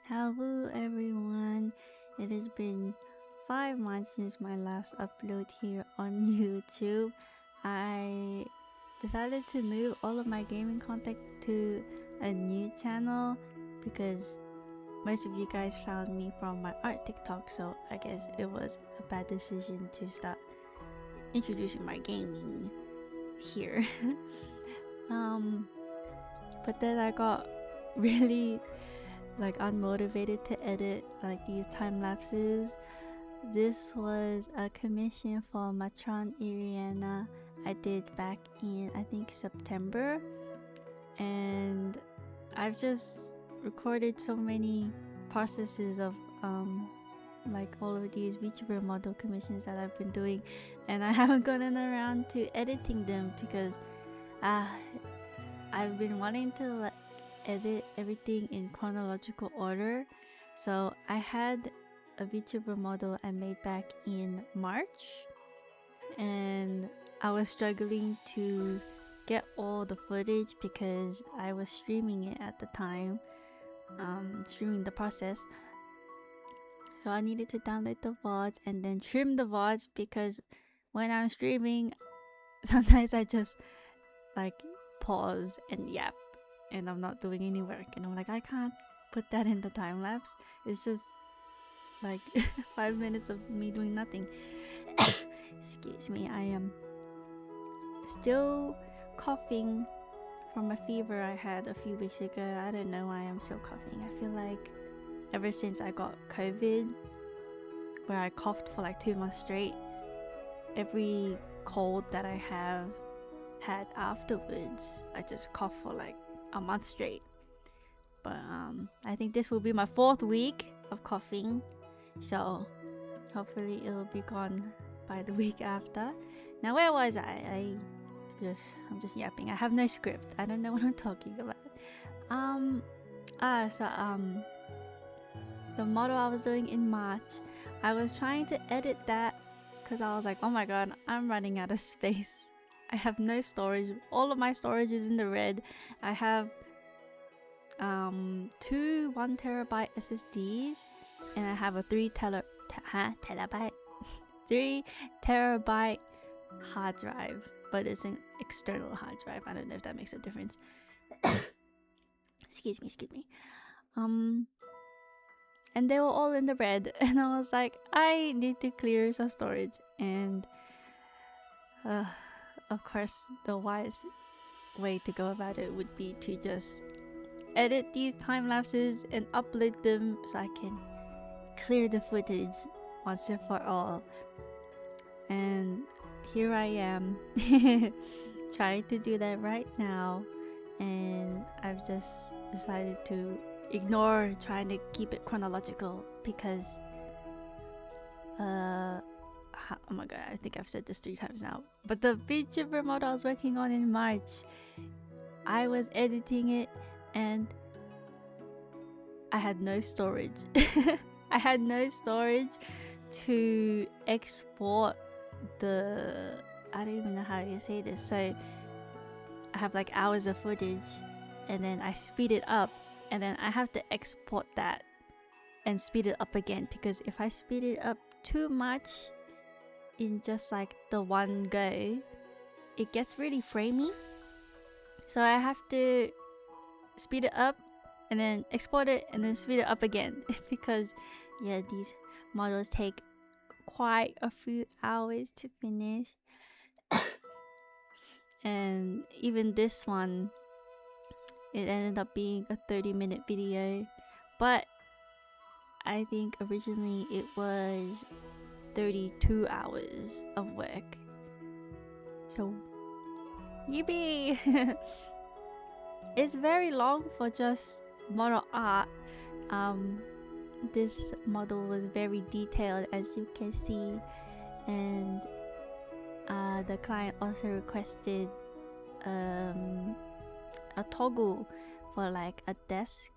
Hello everyone, it has been 5 months since my last upload here on YouTube. I decided to move all of my gaming content to a new channel because most of you guys found me from my art TikTok, so I guess it was a bad decision to start introducing my gaming here. But then I got really unmotivated to edit these time lapses. This was a commission for MatronIriena I did back in I think September, and I've just recorded so many processes of all of these Vtuber model commissions that I've been doing, and I haven't gotten around to editing them because I've been wanting to edit everything in chronological order. So I had a VTuber model I made back in March, and I was struggling to get all the footage because I was streaming it at the time, streaming the process. So I needed to download the VODs and then trim the VODs because when I'm streaming, sometimes I just pause and yap and I'm not doing any work, and I'm like, I can't put that in the time lapse. It's just 5 minutes of me doing nothing. Excuse me, I am still coughing from a fever I had a few weeks ago. I don't know why I'm still coughing. I feel like ever since I got COVID, where I coughed for 2 months straight, every cold that I have had afterwards, I just cough for a month straight. But I think this will be my 4th week of coughing, so hopefully it will be gone by the week after. Now where was I'm just yapping. I have no script. I don't know what I'm talking about. The model I was doing in March, I was trying to edit that because I was like, oh my god, I'm running out of space. I have no storage. All of my storage is in the red. I have 2 1TB SSDs, and I have a 3 terabyte hard drive, but it's an external hard drive. I don't know if that makes a difference. excuse me. And they were all in the red, and I was like, I need to clear some storage, and of course the wise way to go about it would be to just edit these time lapses and upload them so I can clear the footage once and for all. And here I am trying to do that right now, and I've just decided to ignore trying to keep it chronological because oh my god, I think I've said this 3 times now, but the VTuber model I was working on in March, I was editing it and I had no storage. I had no storage to export the, I don't even know how you say this. So I have hours of footage, and then I speed it up, and then I have to export that and speed it up again, because if I speed it up too much in just the one go, it gets really framey. So I have to speed it up and then export it and then speed it up again because yeah, these models take quite a few hours to finish. And even this one, it ended up being a 30-minute video, but I think originally it was 32 hours of work. So yippee! It's very long for just model art. This model was very detailed, as you can see, and the client also requested a toggle for a desk,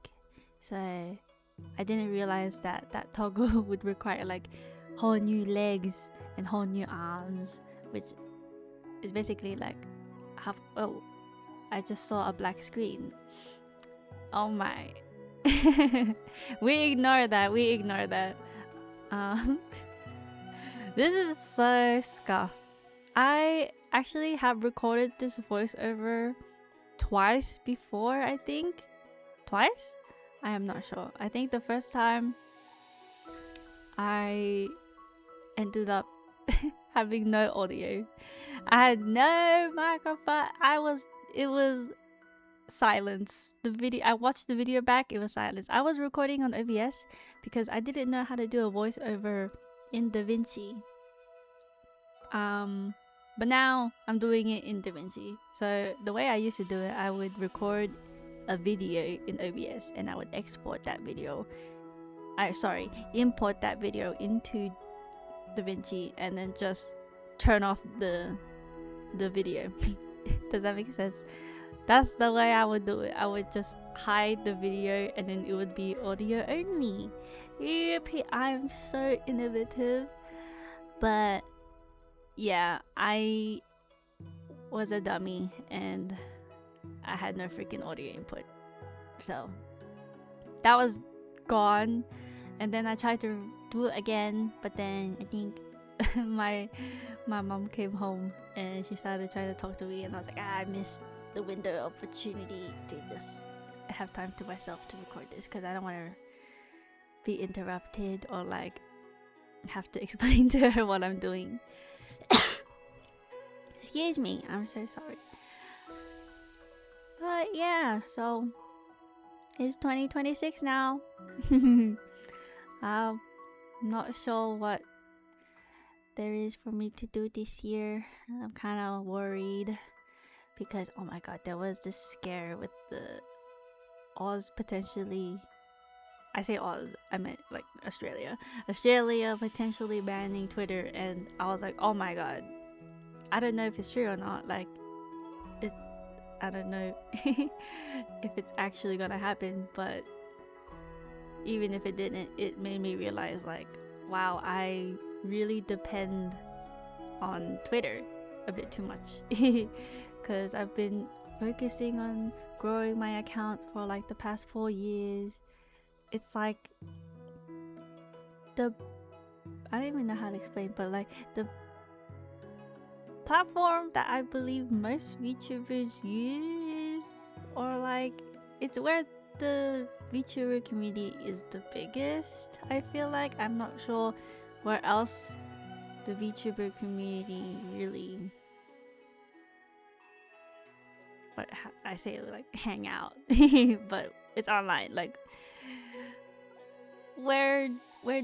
so I didn't realize that toggle would require whole new legs and whole new arms, which is basically I just saw a black screen. Oh my. We ignore that. We ignore that. Um, this is so scuff. I actually have recorded this voiceover twice before, I think. Twice? I am not sure. I think the first time I ended up having no audio. I had no microphone. It was silence. The video, I watched the video back, it was silence. I was recording on OBS because I didn't know how to do a voiceover in DaVinci. But now I'm doing it in DaVinci. So the way I used to do it, I would record a video in OBS and I would export that video. Import that video into DaVinci and then just turn off the video. Does that make sense? That's the way I would do it. I would just hide the video and then it would be audio only. Yep, I'm so innovative. But yeah, I was a dummy and I had no freaking audio input. So that was gone. And then I tried to do it again, but then I think my mom came home and she started trying to talk to me and I was like, I missed the window opportunity to just have time to myself to record this because I don't want to be interrupted or like have to explain to her what I'm doing. Excuse me, I'm so sorry. But yeah, so it's 2026 now. I'm not sure what there is for me to do this year. I'm kind of worried because oh my god, there was this scare with the Oz potentially, I say Oz, I meant like Australia potentially banning Twitter, and I was like, oh my god, I don't know if it's true or not. Like I don't know if it's actually gonna happen, but even if it didn't, it made me realize like, wow, I really depend on Twitter a bit too much because I've been focusing on growing my account for like the past 4 years. It's like I don't even know how to explain, but like the platform that I believe most VTubers use, or like it's where the VTuber community is the biggest. I feel like I'm not sure where else the VTuber community really, what I say, like hang out, but it's online. Like where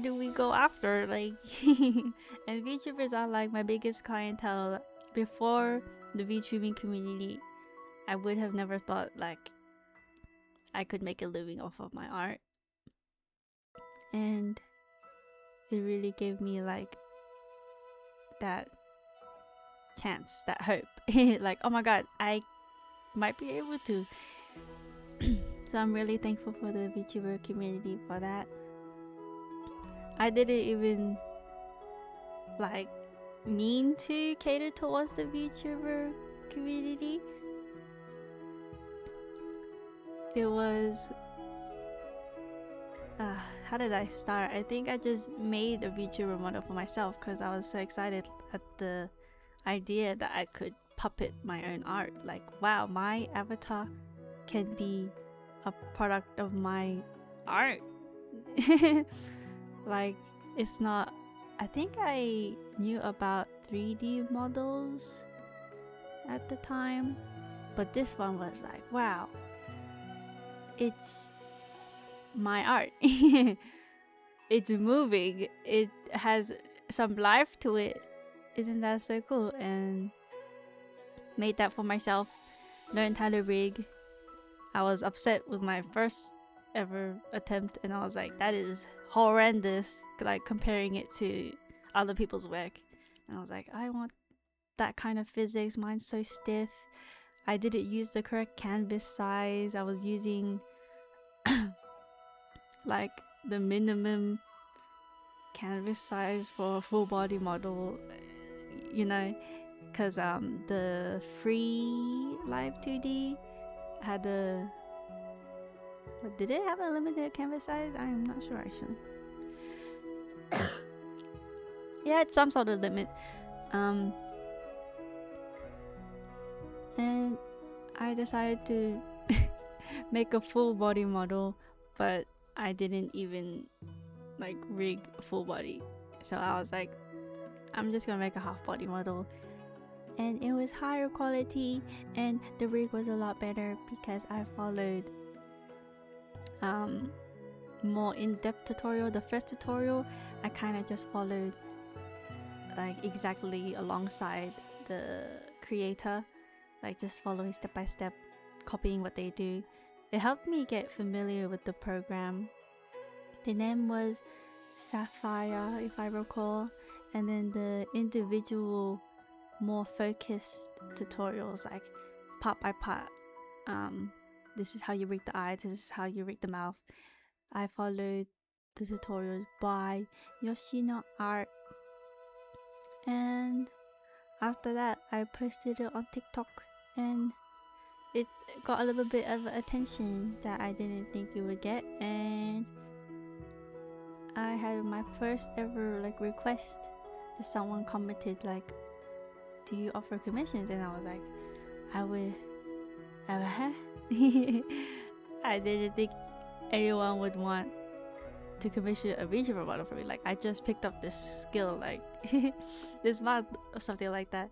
do we go after? Like and VTubers are like my biggest clientele. Before the VTubing community, I would have never thought like I could make a living off of my art, and it really gave me like that chance, that hope. Like oh my god, I might be able to. So I'm really thankful for the VTuber community for that. I didn't even like mean to cater towards the VTuber community. It was how did I start? I think I just made a VTuber model for myself because I was so excited at the idea that I could puppet my own art. Like wow, my avatar can be a product of my art. Like it's not, I think I knew about 3D models at the time, but this one was like wow, it's my art. It's moving, it has some life to it. Isn't that so cool? And made that for myself, learned how to rig. I was upset with my first ever attempt and I was like, that is horrendous, like comparing it to other people's work. And I was like, I want that kind of physics, mine's so stiff. I didn't use the correct canvas size. I was using like the minimum canvas size for a full body model, you know, because the free live 2D had a But did it have a limited canvas size? I am not sure actually. Yeah, it's some sort of limit. And I decided to make a full body model, but I didn't even like rig full body. So I was like, I'm just gonna make a half body model. And it was higher quality and the rig was a lot better because I followed more in-depth tutorial. The first tutorial I kind of just followed like exactly alongside the creator, like just following step by step, copying what they do. It helped me get familiar with the program. The name was Sapphire, if I recall, and then the individual more focused tutorials like part by part. This is how you rig the eyes, this is how you rig the mouth. I followed the tutorials by Yoshino Art, and after that I posted it on TikTok and it got a little bit of attention that I didn't think it would get, and I had my first ever like request that someone commented like, do you offer commissions? And I was like, I would I didn't think anyone would want to commission a VTuber model for me. Like, I just picked up this skill like this month or something like that.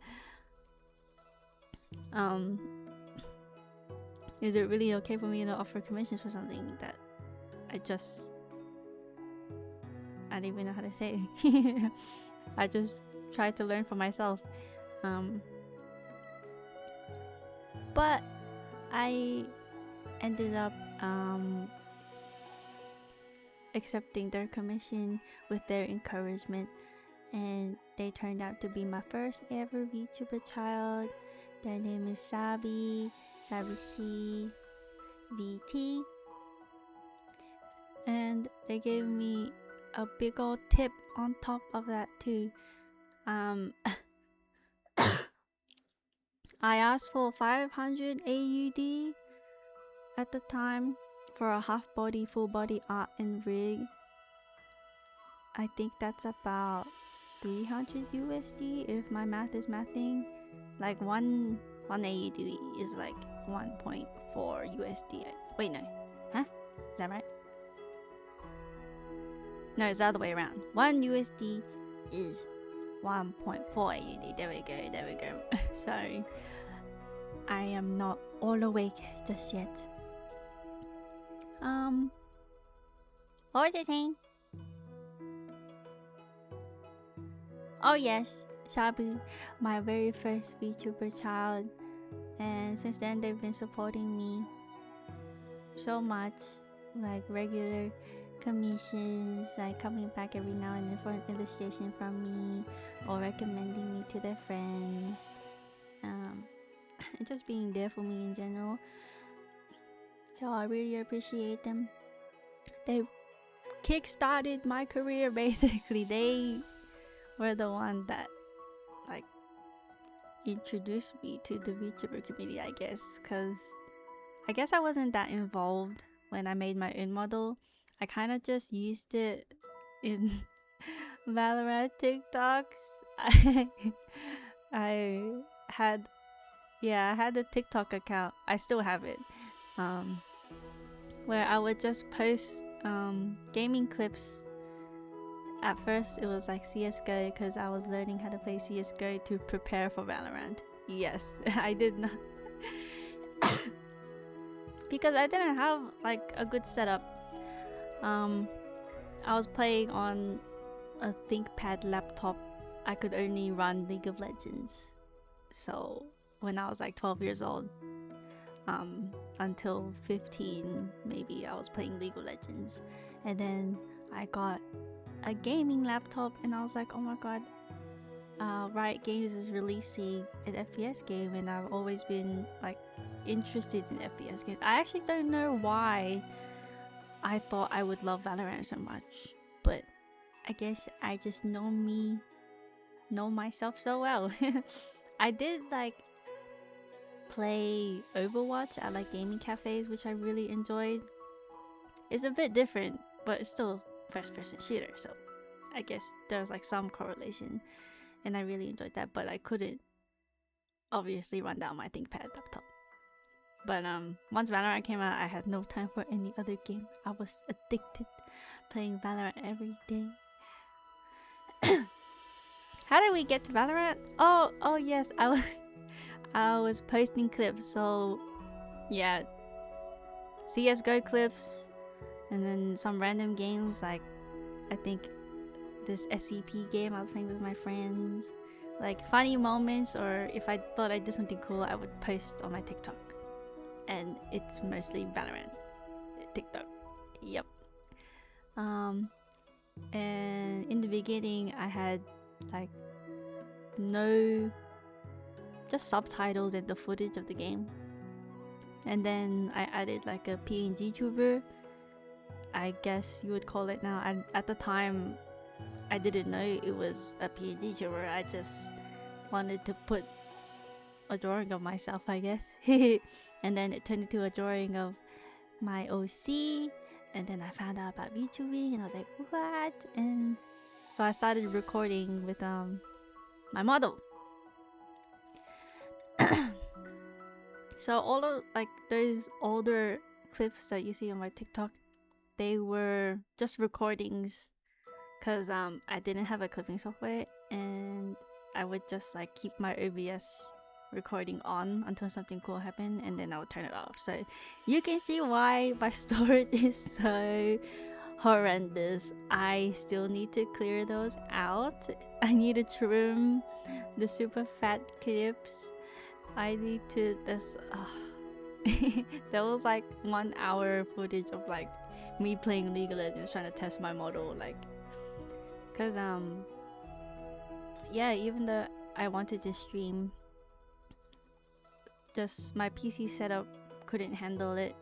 Is it really okay for me to offer commissions for something that I don't even know how to say it. I just tried to learn for myself. But I ended up accepting their commission with their encouragement, and they turned out to be my first ever VTuber child. Their name is Sabi C VT, and they gave me a big old tip on top of that too. I asked for 500 AUD at the time for a half body, full body art and rig. I think that's about 300 USD if my math is mathing. Like one AUD is like 1.4 USD. Wait, no. Huh? Is that right? No, it's the other way around. 1 USD is 1.4 AUD. There we go. Sorry. I am not all awake just yet. What was I saying? Oh yes, Sabu, my very first VTuber child, and since then they've been supporting me so much, like regular commissions, like coming back every now and then for an illustration from me or recommending me to their friends, and just being there for me in general. So I really appreciate them. They kick-started my career basically. They were the one that like introduced me to the VTuber community, I guess, because I guess I wasn't that involved when I made my own model. I kind of just used it in Valorant TikToks. I had a TikTok account. I still have it, where I would just post gaming clips. At first it was like CSGO because I was learning how to play CSGO to prepare for Valorant. Yes, I did not because I didn't have like a good setup. I was playing on a ThinkPad laptop. I could only run League of Legends. So when I was like 12 years old, until 15 maybe, I was playing League of Legends. And then I got a gaming laptop and I was like, oh my god, Riot Games is releasing an FPS game, and I've always been like interested in FPS games. I actually don't know why I thought I would love Valorant so much, but I guess I just know myself so well. I did like play Overwatch at like gaming cafes, which I really enjoyed. It's a bit different, but it's still first-person shooter, so I guess there's like some correlation, and I really enjoyed that. But I couldn't obviously run down my ThinkPad laptop. But once Valorant came out, I had no time for any other game. I was addicted, playing Valorant every day. How did we get to Valorant? Oh yes, I was posting clips. So yeah, CS:GO clips, and then some random games like I think this SCP game I was playing with my friends. Like funny moments, or if I thought I did something cool, I would post on my TikTok. And it's mostly Valorant TikTok. Yep. And in the beginning I had like no, just subtitles and the footage of the game, and then I added like a PNG tuber, I guess you would call it now. At the time I didn't know it was a PNG tuber. I just wanted to put a drawing of myself, I guess. And then it turned into a drawing of my OC, and then I found out about VTubing and I was like, what? And so I started recording with my model. So all of like those older clips that you see on my TikTok, they were just recordings, because I didn't have a clipping software, and I would just like keep my OBS recording on until something cool happened, and then I would turn it off. So you can see why my storage is so horrendous. I still need to clear those out. I need to trim the super fat clips. I need to there was like 1 hour footage of like me playing League of Legends, trying to test my model, like, cause yeah, even though I wanted to stream, just my PC setup couldn't handle it.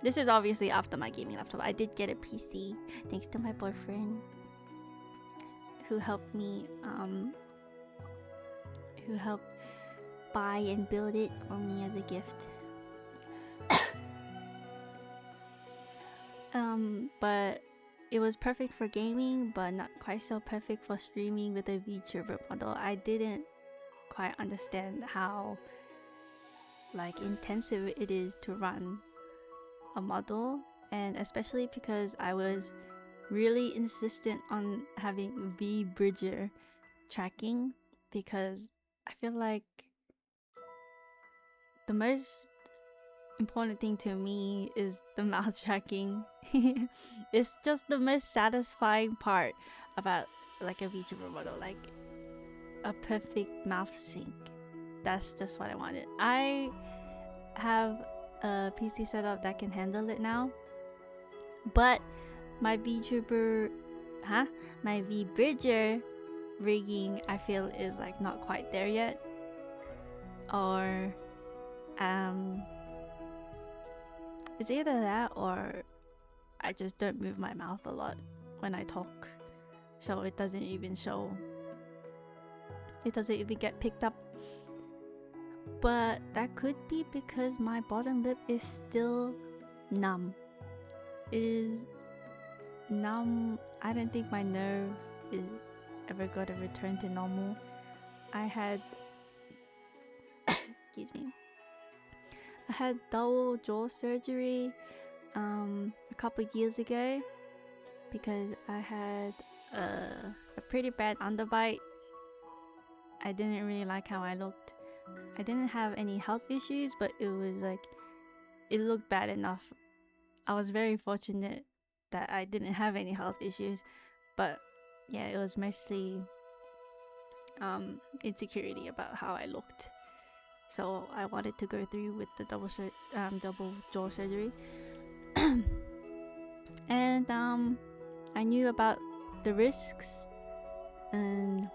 This is obviously after my gaming laptop. I did get a PC thanks to my boyfriend, who helped me who helped buy and build it for me as a gift. But it was perfect for gaming, but not quite so perfect for streaming with a VTuber model. I didn't quite understand how like intensive it is to run a model, and especially because I was really insistent on having V-Bridger tracking, because I feel like the most important thing to me is the mouse tracking. It's just the most satisfying part about like a VTuber model, like a perfect mouse sync. That's just what I wanted. I have a PC setup that can handle it now, but my my V-Bridger rigging, I feel, is like not quite there yet, or it's either that or I just don't move my mouth a lot when I talk, so it doesn't even show. It doesn't even get picked up. But that could be because my bottom lip is still numb. It is numb. I don't think my nerve is ever gonna return to normal. I had excuse me. I had double jaw surgery a couple years ago because I had a pretty bad underbite. I didn't really like how I looked. I didn't have any health issues, but it was like, it looked bad enough. I was very fortunate that I didn't have any health issues, but yeah, it was mostly insecurity about how I looked. So I wanted to go through with the double jaw surgery. And I knew about the risks, and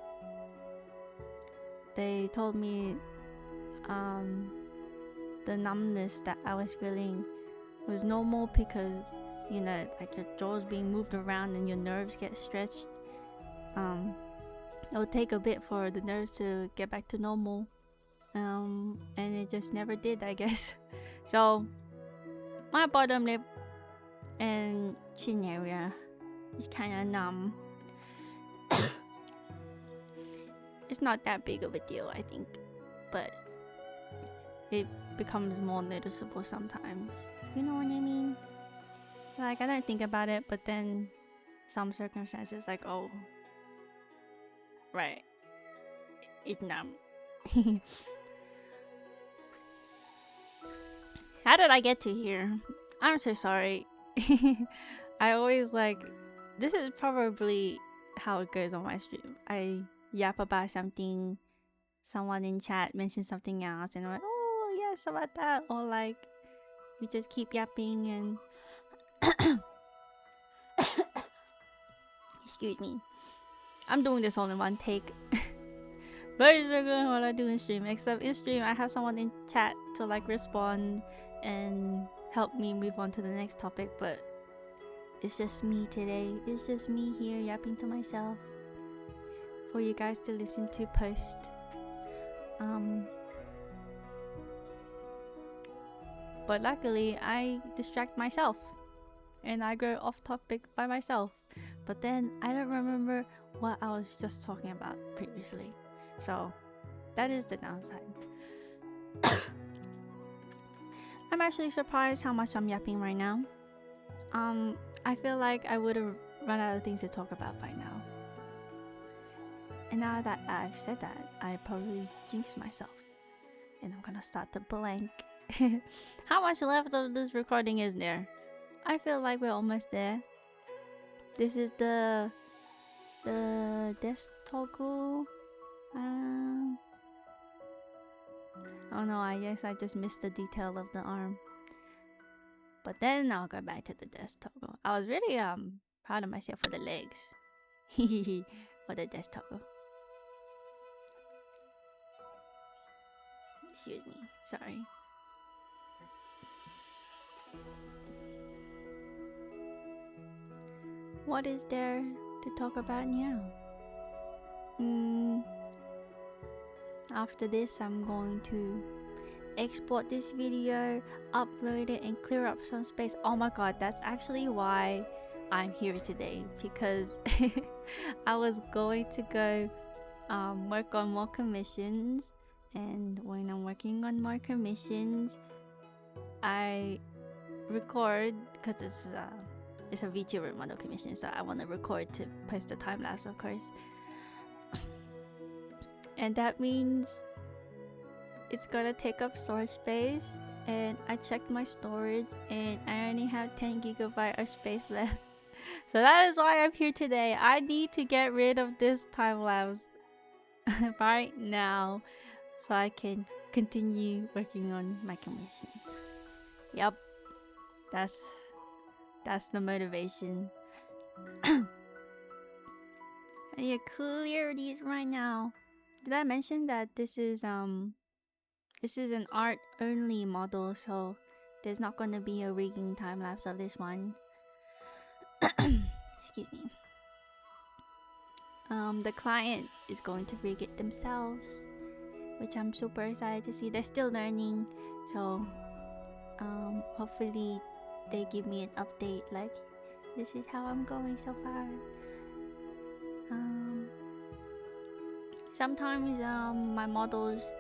they told me the numbness that I was feeling was normal because, you know, like your jaw's being moved around and your nerves get stretched. It would take a bit for the nerves to get back to normal, and it just never did, I guess. So my bottom lip and chin area is kind of numb. It's not that big of a deal, I think, but it becomes more noticeable sometimes. You know what I mean? Like, I don't think about it, but then some circumstances, like, oh, right, it's numb. How did I get to here? I'm so sorry. I always like, this is probably how it goes on my stream. I yap about something, someone in chat mentions something else, and I'm like, oh yes, about that, or like we just keep yapping and excuse me, I'm doing this all in one take. Very regular what I do in stream, except in stream I have someone in chat to like respond and help me move on to the next topic, but it's just me today. It's just me here yapping to myself for you guys to listen to post. But luckily I distract myself and I go off topic by myself, but then I don't remember what I was just talking about previously, so that is the downside. I'm actually surprised how much I'm yapping right now. I feel like I would have run out of things to talk about by now, and now that I've said that, I probably jinxed myself and I'm gonna start to blank. How much left of this recording is there? I feel like we're almost there. This is the desk toggle. Oh no, I guess I just missed the detail of the arm. But then I'll go back to the desk toggle. I was really proud of myself for the legs. For the desk toggle. Excuse me, sorry. What is there to talk about now? After this, I'm going to export this video, upload it, and clear up some space. Oh my god, that's actually why I'm here today, because I was going to go work on more commissions, and when I'm working on more commissions, I record, because it's a VTuber model commission, so I want to record to post the time lapse, of course. And that means it's gonna take up storage space, and I checked my storage and I only have 10 gigabyte of space left. So that is why I'm here today. I need to get rid of this time lapse right now so I can continue working on my commissions. Yep, that's the motivation. I need to clear these right now. Did I mention that this is an art only model, so there's not going to be a rigging time lapse of this one. Excuse me. The client is going to rig it themselves, which I'm super excited to see. They're still learning, so hopefully they give me an update like, this is how I'm going so far. Sometimes my models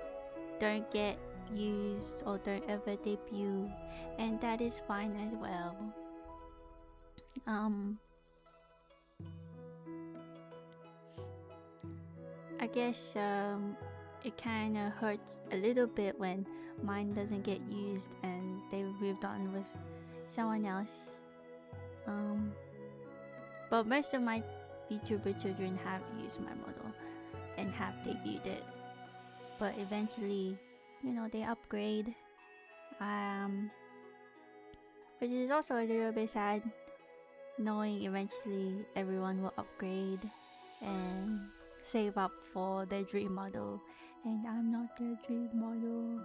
don't get used or don't ever debut, and that is fine as well. I guess it kind of hurts a little bit when mine doesn't get used and they've moved on with someone else. But most of my VTuber children have used my model and have debuted it, but eventually, you know, they upgrade, which is also a little bit sad, knowing eventually everyone will upgrade and save up for their dream model, and I'm not their dream model.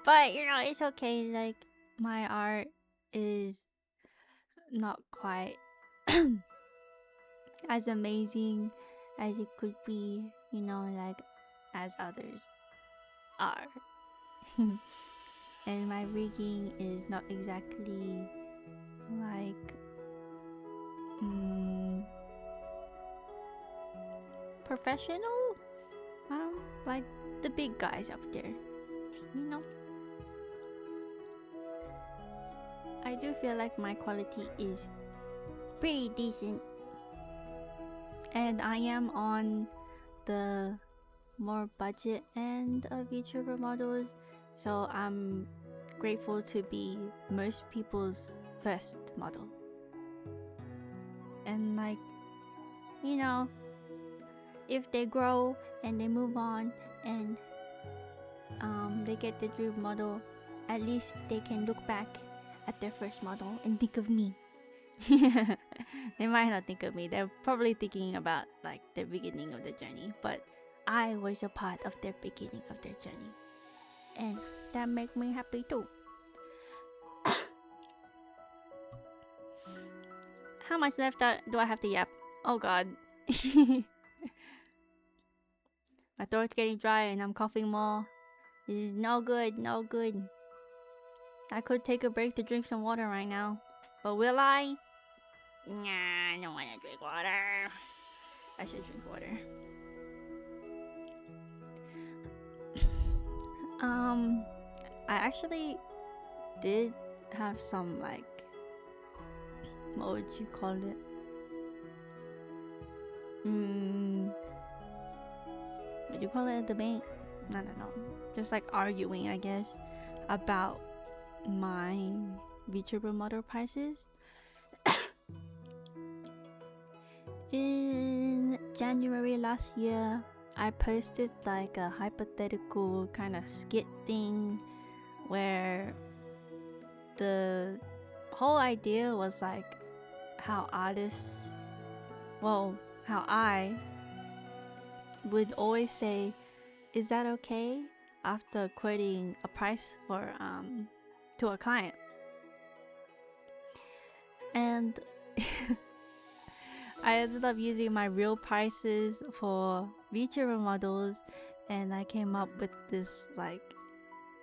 But you know, it's okay. Like, my art is not quite as amazing as it could be, you know, like as others are. and my rigging is not exactly like professional, like the big guys up there, you know. I do feel like my quality is pretty decent, and I am on the more budget end of VTuber models, so I'm grateful to be most people's first model. And like, you know, if they grow and they move on and they get the dream model, at least they can look back at their first model and think of me. They might not think of me, they're probably thinking about like the beginning of the journey, but I was a part of their beginning of their journey, and that makes me happy too. How much left do I have to yap? Oh god. My throat's getting dry and I'm coughing more. This is no good, no good. I could take a break to drink some water right now, but will I? Nah, I don't want to drink water. I should drink water. I actually did have some like, what would you call it? Would you call it a debate? I don't know. Just like arguing, I guess, about my VTuber model prices. In January last year, I posted like a hypothetical kind of skit thing where the whole idea was like how artists, well, how I would always say, is that okay, after quoting a price for to a client. And I ended up using my real prices for VTuber models, and I came up with this like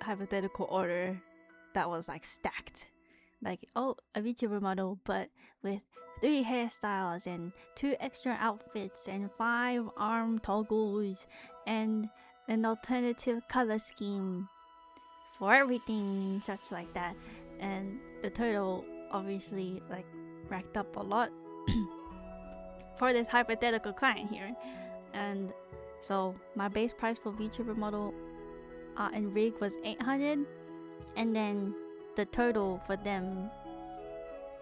hypothetical order that was like stacked, like, oh, a VTuber model but with 3 hairstyles and 2 extra outfits and 5 arm toggles and an alternative color scheme for everything, such like that. And the total obviously like racked up a lot for this hypothetical client here. And so my base price for VTuber model and rig was 800, and then the total for them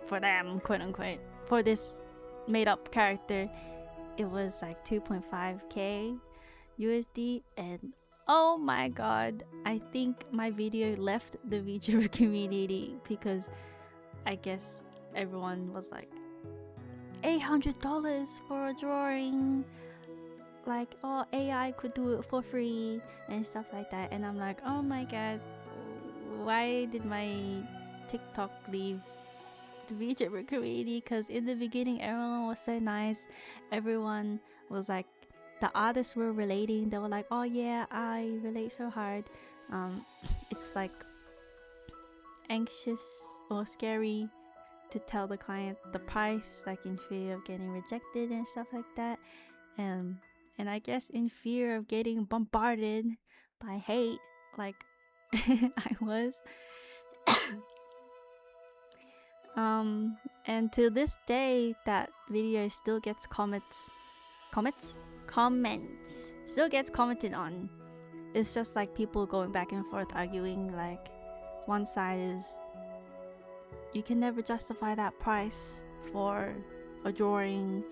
quote unquote, for this made up character, it was like 2.5k USD. And oh my god, I think my video left the VTuber community because I guess everyone was like, $800 for a drawing, like, oh, AI could do it for free and stuff like that. And I'm like, oh my god, why did my TikTok leave the VTuber community? Because in the beginning everyone was so nice, everyone was like, the artists were relating, they were like, oh yeah, I relate so hard. It's like anxious or scary to tell the client the price, like in fear of getting rejected and stuff like that. And I guess in fear of getting bombarded by hate, like I was. And to this day, that video still gets comments, still gets commented on. It's just like people going back and forth arguing, like one side is, you can never justify that price for a drawing,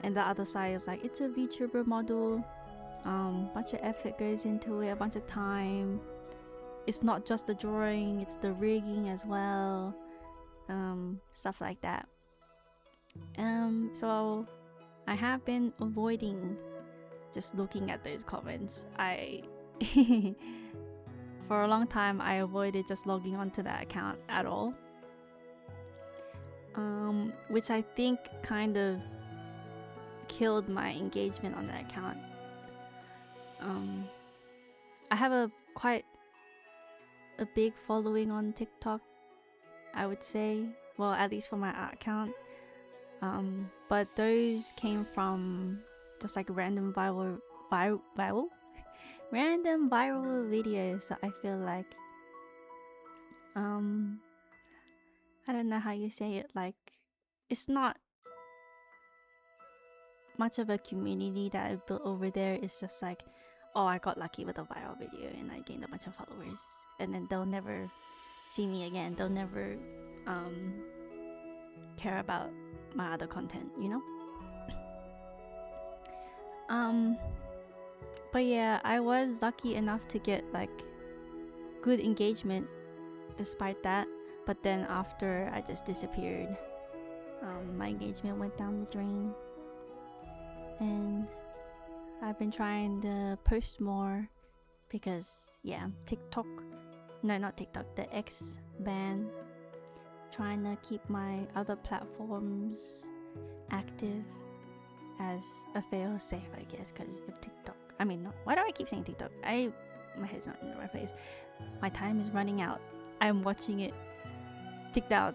and the other side is like, it's a VTuber model, bunch of effort goes into it, a bunch of time, it's not just the drawing, it's the rigging as well, stuff like that. So I have been avoiding just looking at those comments. For a long time I avoided just logging onto that account at all, which I think kind of killed my engagement on that account. I have a quite a big following on TikTok, I would say. Well, at least for my account. But those came from just like random viral random viral videos. So I feel like I don't know how you say it, like it's not much of a community that I've built over there. It's just like, oh, I got lucky with a viral video and I gained a bunch of followers, and then they'll never see me again. They'll never care about my other content, you know? But yeah, I was lucky enough to get like good engagement despite that. But then after I just disappeared, my engagement went down the drain. And I've been trying to post more because, yeah, TikTok, no, not TikTok, the X ban, trying to keep my other platforms active as a fail-safe, I guess, because if TikTok, I mean, no, why do I keep saying TikTok? My head's not in the right place. My time is running out. I'm watching it ticked out.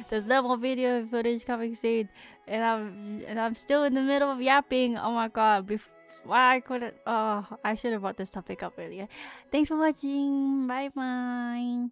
There's no more video footage coming soon, and I'm still in the middle of yapping. Oh my god! Why I couldn't? Oh, I should have brought this topic up earlier. Thanks for watching. Bye bye.